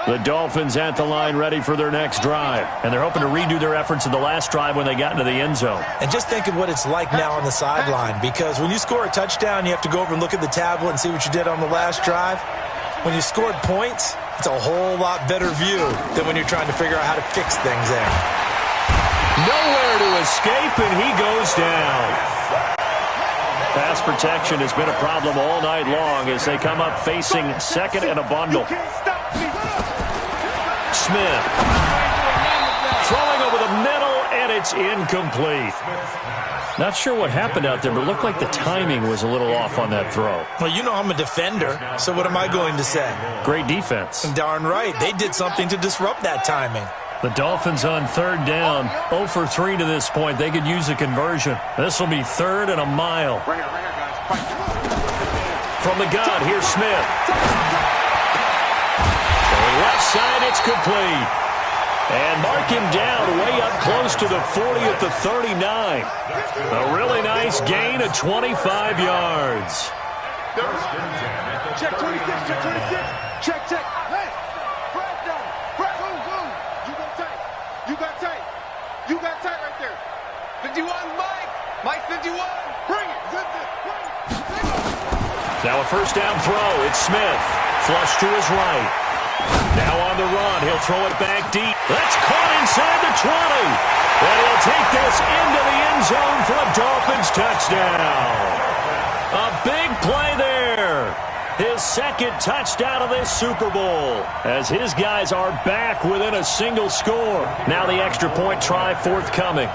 The Dolphins at the line ready for their next drive. And they're hoping to redo their efforts in the last drive when they got into the end zone. And just think of what it's like now on the sideline, because when you score a touchdown, you have to go over and look at the tablet and see what you did on the last drive. When you scored points, it's a whole lot better view than when you're trying to figure out how to fix things there. Nowhere to escape, and he goes down. Pass protection has been a problem all night long as they come up facing second and a bundle. Smith throwing over the middle, and it's incomplete. Not sure what happened out there, but it looked like the timing was a little off on that throw. Well, you know I'm a defender, so what am I going to say? Great defense. Darn right. They did something to disrupt that timing. The Dolphins on third down, 0 for 3 to this point. They could use a conversion. This will be 3rd and a mile. From the gun, here's Smith. Left side, it's complete. And mark him down way up close to the 40 at the 39. A really nice gain of 25 yards. Check 26, check 26. Check. Hey, Brad down. Brad, boom. You got tight right there. 51, Mike 51. Bring it. Now a first down throw. It's Smith. Flush to his right. Now on the run, he'll throw it back deep. That's caught inside the 20. And he'll take this into the end zone for a Dolphins touchdown. A big play there. His second touchdown of this Super Bowl as his guys are back within a single score. Now the extra point try forthcoming.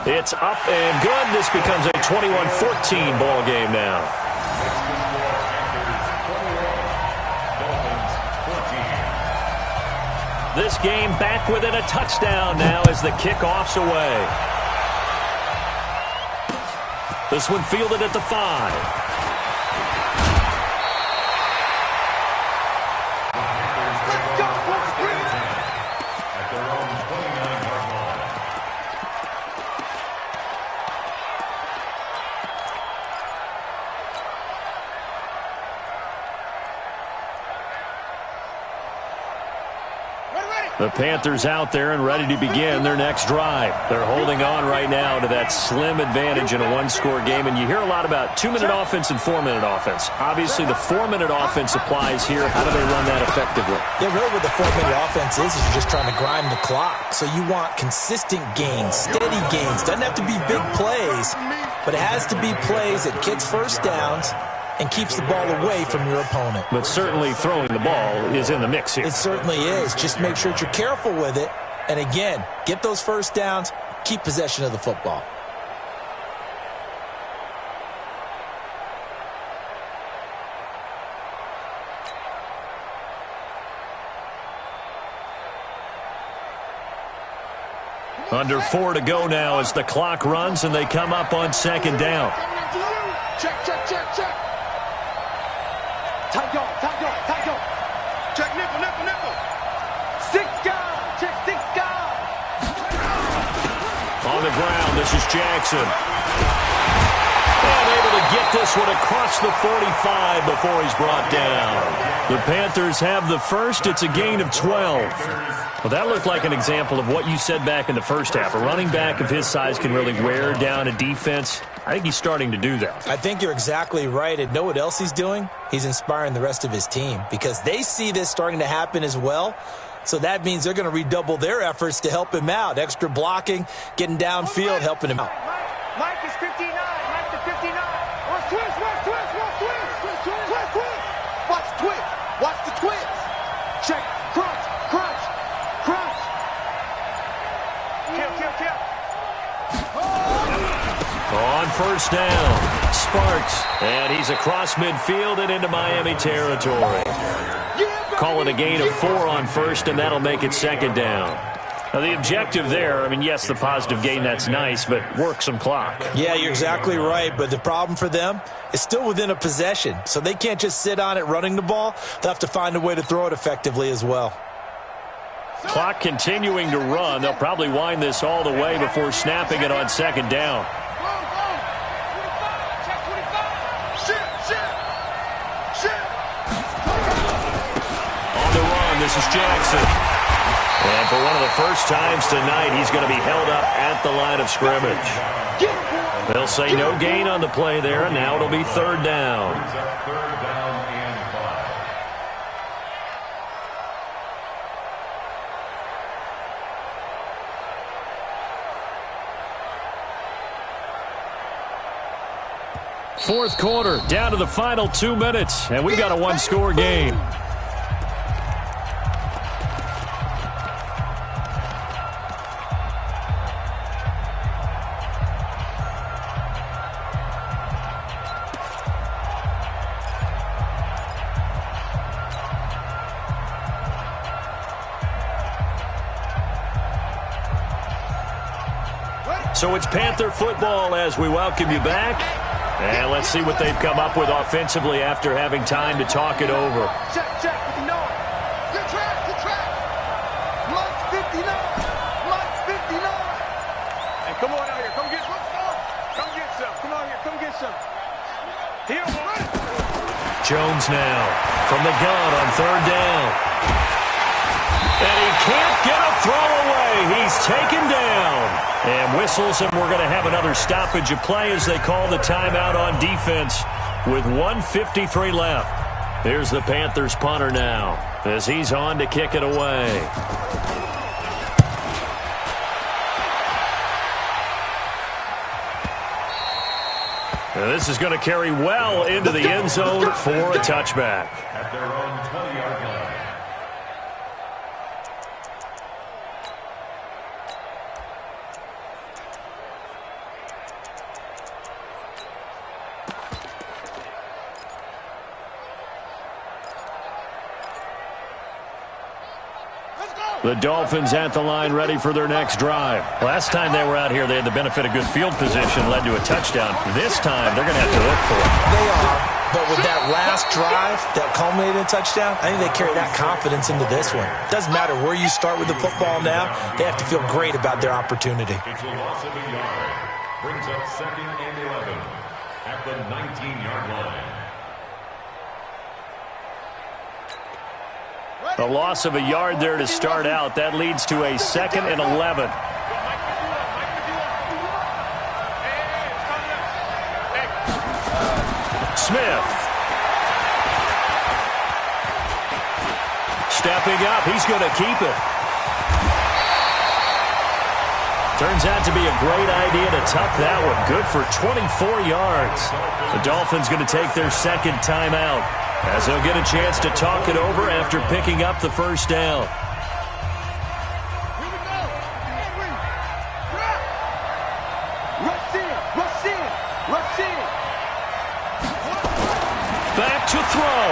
It's up and good. This becomes a 21-14 ball game now. This game back within a touchdown now as the kickoff's away. This one fielded at the 5. The Panthers out there and ready to begin their next drive. They're holding on right now to that slim advantage in a one-score game, and you hear a lot about 2-minute offense and 4-minute offense. Obviously, the 4-minute offense applies here. How do they run that effectively? Yeah, really what the 4-minute offense is you're just trying to grind the clock. So you want consistent gains, steady gains. Doesn't have to be big plays, but it has to be plays that gets first downs and keeps the ball away from your opponent. But certainly throwing the ball is in the mix here. It certainly is. Just make sure that you're careful with it And again, get those first downs, keep possession of the football. Under 4 to go now as the clock runs and they come up on second down. Check, check, check, check. Tight go, tight go, tight go. Check nickel, nickel, nickel. 6 guard, check 6 guard. On the ground, this is Jackson. And able to get this one across the 45 before he's brought down. The Panthers have the first. It's a gain of 12. Well, that looked like an example of what you said back in the first half. A running back of his size can really wear down a defense. I think he's starting to do that. I think you're exactly right. And know what else he's doing? He's inspiring the rest of his team because they see this starting to happen as well. So that means they're going to redouble their efforts to help him out. Extra blocking, getting downfield, helping him out. Mike is 59. Mike to 59. Watch twist, watch twist, watch twist. Twist, twist, twist. Watch twist. Watch the twist. Check. Crunch, crunch, crunch. Kill, kill, kill. On first down, Sparks. And he's across midfield and into Miami territory. Call it a gain of 4 on first, and that'll make it second down. Now, the objective there, I mean, yes, the positive gain, that's nice, but work some clock. Yeah, you're exactly right, but the problem for them is still within a possession, so they can't just sit on it running the ball. They'll have to find a way to throw it effectively as well. Clock continuing to run. They'll probably wind this all the way before snapping it on second down. On the run, this is Jackson. And for one of the first times tonight, he's going to be held up at the line of scrimmage. They'll say no gain on the play there, and now it'll be third down. Third down and 5. Fourth quarter, down to the final 2 minutes, and we've got a one-score game. So it's Panther football as we welcome you back. And let's see what they've come up with offensively after having time to talk it over. Check, check, with the north. Good track, good track. Mike 59. Mike 59. Hey, come on out here. Come get some. Come get some. Come on here. Come get some. Here, boy. Jones now from the gun on third down. And he can't get a throw away. He's taken down. And whistles, and we're going to have another stoppage of play as they call the timeout on defense with 1:53 left. Here's the Panthers punter now as he's on to kick it away. Now this is going to carry well into the end zone for a touchback. At their own 20-yard line. The Dolphins at the line ready for their next drive. Last time they were out here, they had the benefit of good field position, led to a touchdown. This time, they're going to have to look for it. They are, but with that last drive that culminated in a touchdown, I think they carry that confidence into this one. Doesn't matter where you start with the football now, they have to feel great about their opportunity. It's a loss of a yard. Brings up 2nd and 11 at the 19-yard line. A loss of a yard there to start out. That leads to a 2nd and 11. Smith. Stepping up. He's going to keep it. Turns out to be a great idea to tuck that one. Good for 24 yards. The Dolphins going to take their second timeout, as they'll get a chance to talk it over after picking up the first down. Back to throw.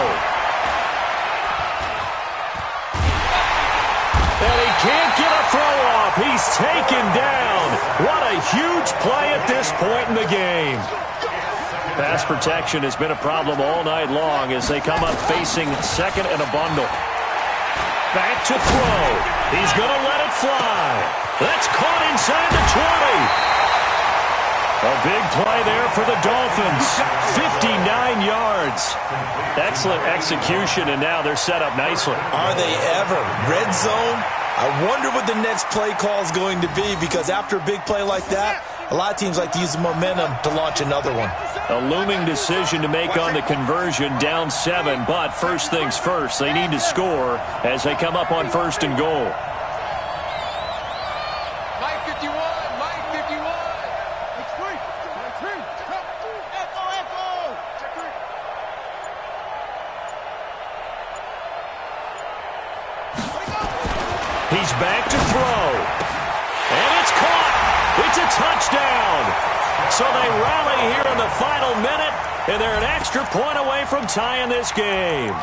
And he can't get a throw off. He's taken down. What a huge play at this point in the game. Pass protection has been a problem all night long as they come up facing second and a bundle. Back to throw. He's going to let it fly. That's caught inside the 20. A big play there for the Dolphins. 59 yards. Excellent execution, and now they're set up nicely. Are they ever? Red zone? I wonder what the next play call is going to be, because after a big play like that, a lot of teams like to use the momentum to launch another one. A looming decision to make on the conversion, down 7, but first things first, they need to score as they come up on first and goal. He's back to throw. And it's caught. It's a touchdown. So they rally here in the final minute, and they're an extra point away from tying this game.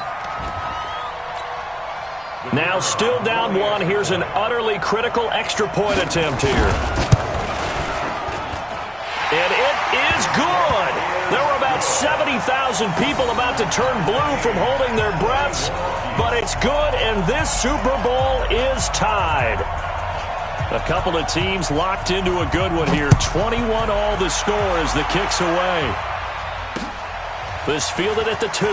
Now still down 1. Here's an utterly critical extra point attempt here. And it is good. There were about 70,000 people about to turn blue from holding their breaths, but it's good, and this Super Bowl is tied. A couple of teams locked into a good one here. 21 all the score as the kick's away. This fielded at the 2.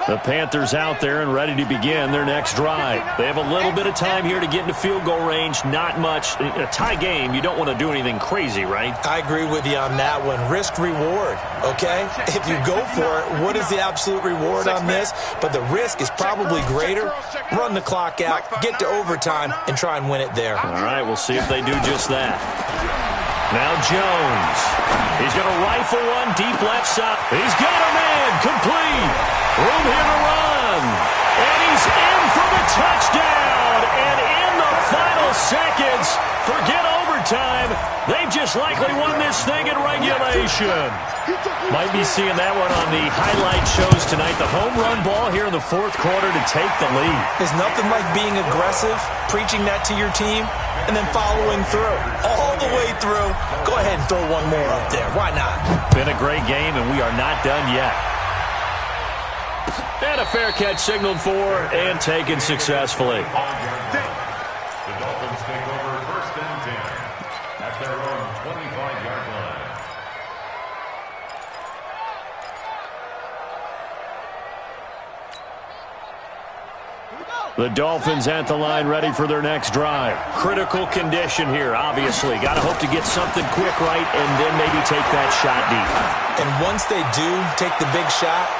The Panthers out there and ready to begin their next drive. They have a little bit of time here to get into field goal range. Not much. A tie game, you don't want to do anything crazy, right? I agree with you on that one. Risk-reward, okay? If you go for it, what is the absolute reward on this? But the risk is probably greater. Run the clock out, get to overtime, and try and win it there. All right, we'll see if they do just that. Now Jones. He's going to rifle one deep left side. He's got a man. Complete. Room here to run. And he's in for the touchdown. And in the final seconds, forget overtime. They've just likely won this thing in regulation. Might be seeing that one on the highlight shows tonight. The home run ball here in the fourth quarter to take the lead. There's nothing like being aggressive, preaching that to your team, and then following through. All the way through. Go ahead and throw one more up there. Why not? Been a great game, and we are not done yet. And a fair catch signaled for and taken successfully. The Dolphins take over first and 10 at their own 25-yard line. The Dolphins at the line ready for their next drive. Critical condition here, obviously. Got to hope to get something quick right and then maybe take that shot deep. And once they do take the big shot,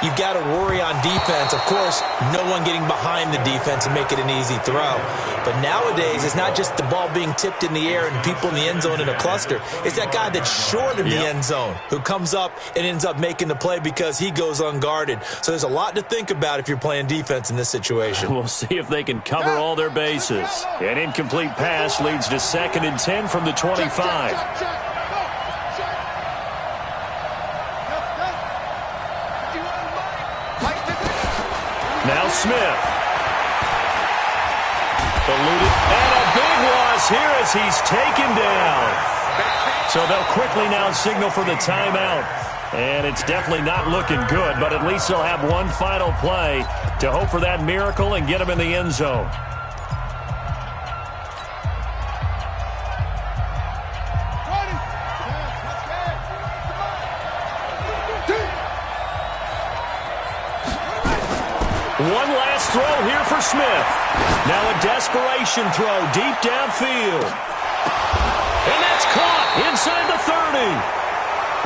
you've got to worry on defense. Of course, no one getting behind the defense and make it an easy throw. But nowadays, it's not just the ball being tipped in the air and people in the end zone in a cluster. It's that guy that's short of the end zone who comes up and ends up making the play because he goes unguarded. So there's a lot to think about if you're playing defense in this situation. We'll see if they can cover all their bases. An incomplete pass leads to 2nd and 10 from the 25. Now Smith. Eluded. And a big loss here as he's taken down. So they'll quickly now signal for the timeout. And it's definitely not looking good, but at least they'll have one final play to hope for that miracle and get him in the end zone. One last throw here for Smith. Now a desperation throw deep downfield. And that's caught inside the 30.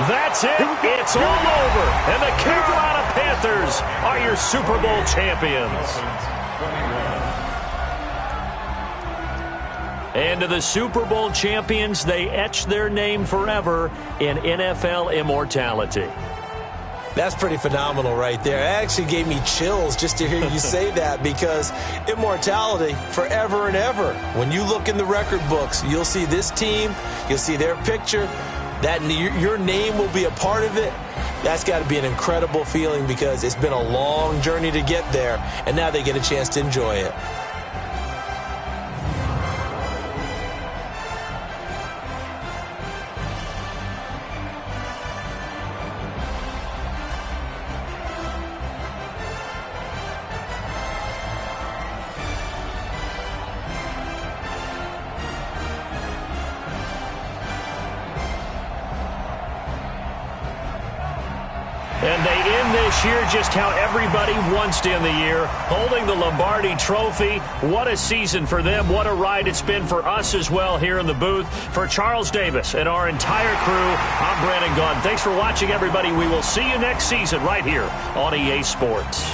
That's it. It's all over. And the Carolina Panthers are your Super Bowl champions. And to the Super Bowl champions, they etch their name forever in NFL immortality. That's pretty phenomenal right there. It actually gave me chills just to hear you say that, because immortality forever and ever. When you look in the record books, you'll see this team, you'll see their picture, that your name will be a part of it. That's got to be an incredible feeling, because it's been a long journey to get there, and now they get a chance to enjoy it. And they end this year just how everybody wants to end the year, holding the Lombardi Trophy. What a season for them. What a ride it's been for us as well here in the booth. For Charles Davis and our entire crew, I'm Brandon Gaudin. Thanks for watching, everybody. We will see you next season right here on EA Sports.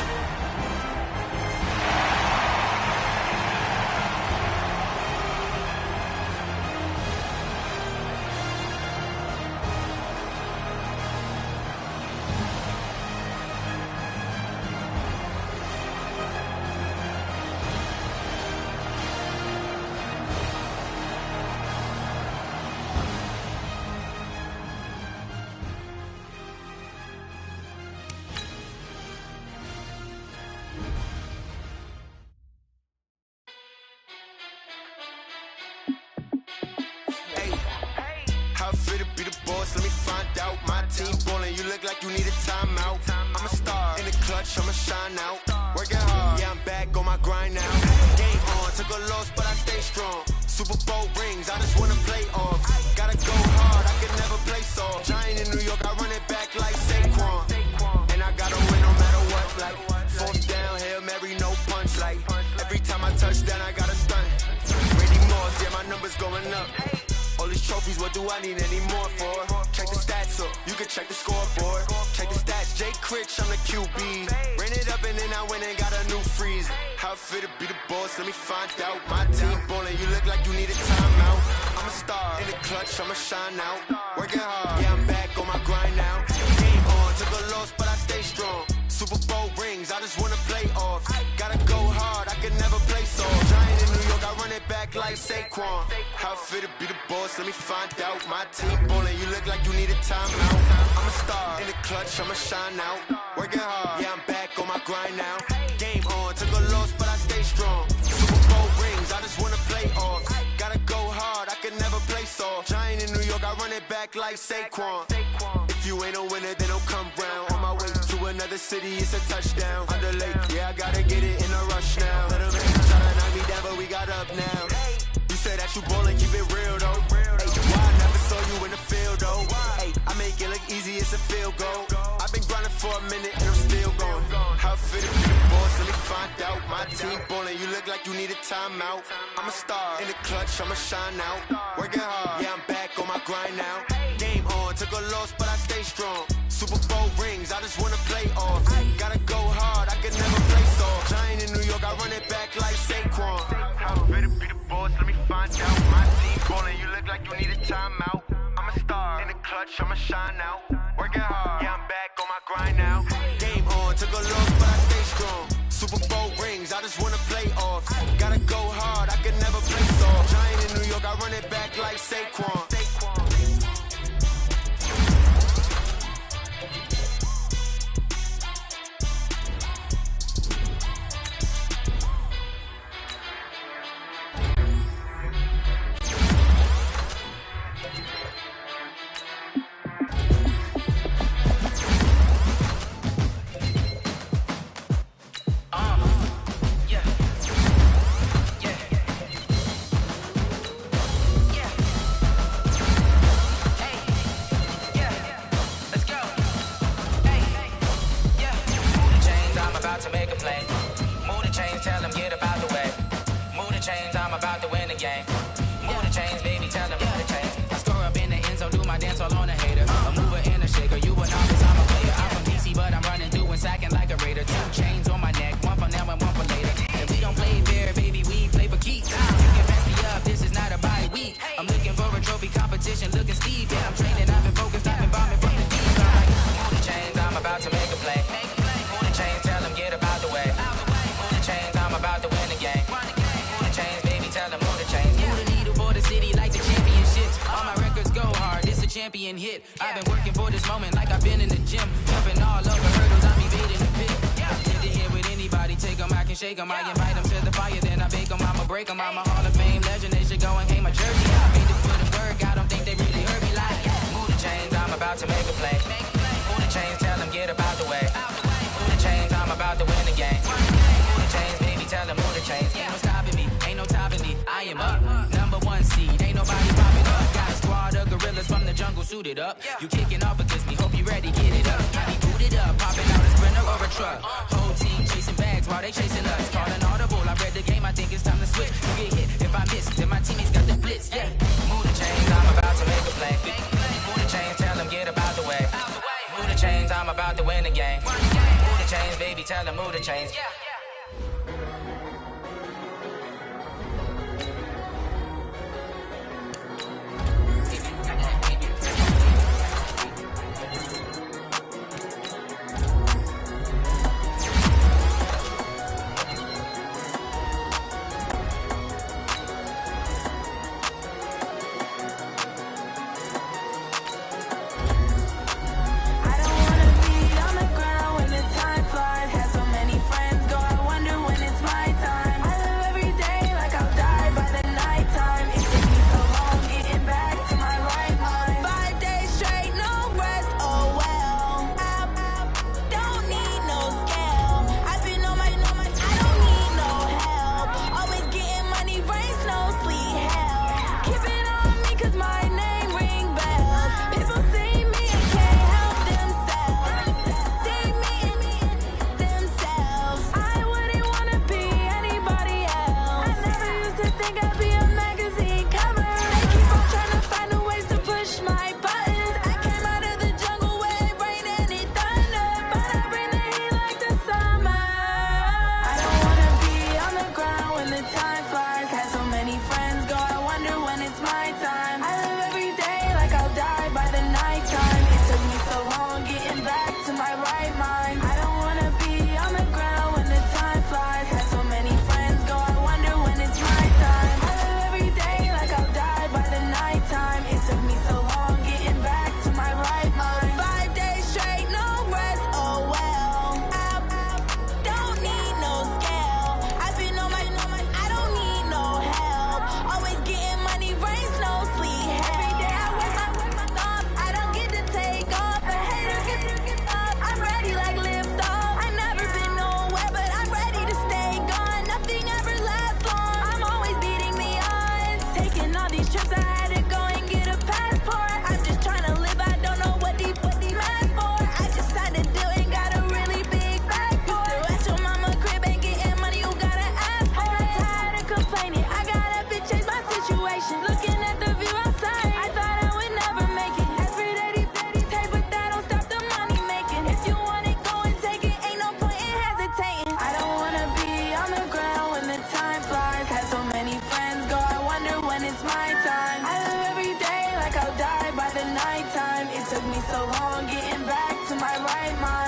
How fit to be the boss? Let me find out. My team ballin', you look like you need a timeout. I'm a star in the clutch, I'ma shine out. Working hard, yeah, I'm back on my grind now. Game on, took a loss, but I stay strong. Super Bowl rings, I just wanna play off. Gotta go hard, I can never play soft. Giant in New York, I run it back like Saquon. And I gotta win no matter what, like fourth down, Hail Mary, no punch, like every time I touch down, I gotta stunt. Randy Moss, yeah, my numbers going up. All these trophies, what do I need any more for? Check the stats up, you can check the scoreboard. Check the stats, Jay Critch, I'm the QB. Ran it up and then I went and got a new freeze. How fit to be the boss, let me find out. My team ballin', you look like you need a timeout. I'm a star in the clutch, I'ma shine out. Working hard, yeah, I'm back on my grind now. Game on, took a loss, but I stay strong. Super Bowl rings, I just wanna play off. Gotta go hard, I can never play soft. Giant in New York, I run it back like Saquon. How fit to be the boss, let me find out. My team ballin', you look like you need a timeout. I'm a star in the clutch, I'ma shine out. Working hard, yeah, I'm back on my grind now. Game on, took a loss, but I stay strong. Super Bowl rings, I just wanna play off. Gotta go hard, I can never play soft. Giant in New York, I run it back like Saquon. If you ain't a winner, then don't come round. On my way to another city, it's a touchdown. Under lake, yeah, I gotta get it in a rush now. Let 'em hate, try to knock me down, but we got up now. You say that you ballin', keep it real though. Hey, why I never saw you in the field though? Hey, I make it look easy, it's a field goal. I've been grinding for a minute and I'm still going. How fit to be the boss, let me find out. My team ballin', you look like you need a timeout. I'm a star in the clutch, I'ma shine out. Working hard, yeah, I'm back on my grind now. Game on, took a loss, but I stay strong. Super Bowl rings, I just wanna play off. Gotta go hard, I can never play soft. Giant in New York, I run it back like Saquon. How fit to be the boss, let me find out. My team ballin', you look like you need a timeout. I'm a star in the clutch, I'ma shine out. Working hard, yeah, I'm back on my grind now. Game on, took a loss, but I stay strong. Super Bowl rings, I just wanna play off. Gotta go hard, I can never play soft. Giant in New York, I run it back like Saquon. This is not a champion hit. I've been working for this moment like I've been in the gym. Jumping all over hurdles, I'm evading the pit. Did it here with anybody, take them, I can shake them. I invite them to the fire, then I bake them, I'ma break them. I'm a Hall of Fame legend, they should go and hang my jersey. I made it for the work, I don't think they really heard me like, move the chains, I'm about to make a play. Move the chains, tell them get up out the way. Move the chains, I'm about to win the game. Move the chains, baby, tell them move the chains. Ain't no stopping me, ain't no topping me. I am up, #1 seed, ain't nobody popping up. Got a squad of gorillas from the jungle suited up. You kicking off against me, hope you ready, get it up. I be booted up, popping out a sprinter or a truck. Whole team chasing bags while they chasing us. Calling audible, I read the game, I think it's time to switch. You get hit, if I miss, then my teammates got the blitz, yeah. Move the chains, I'm about to make a play. Move the chains, tell them get up out the way. Move the chains, I'm about to win the game. Move the chains, baby, tell them move the chains. Took me so long getting back to my right mind.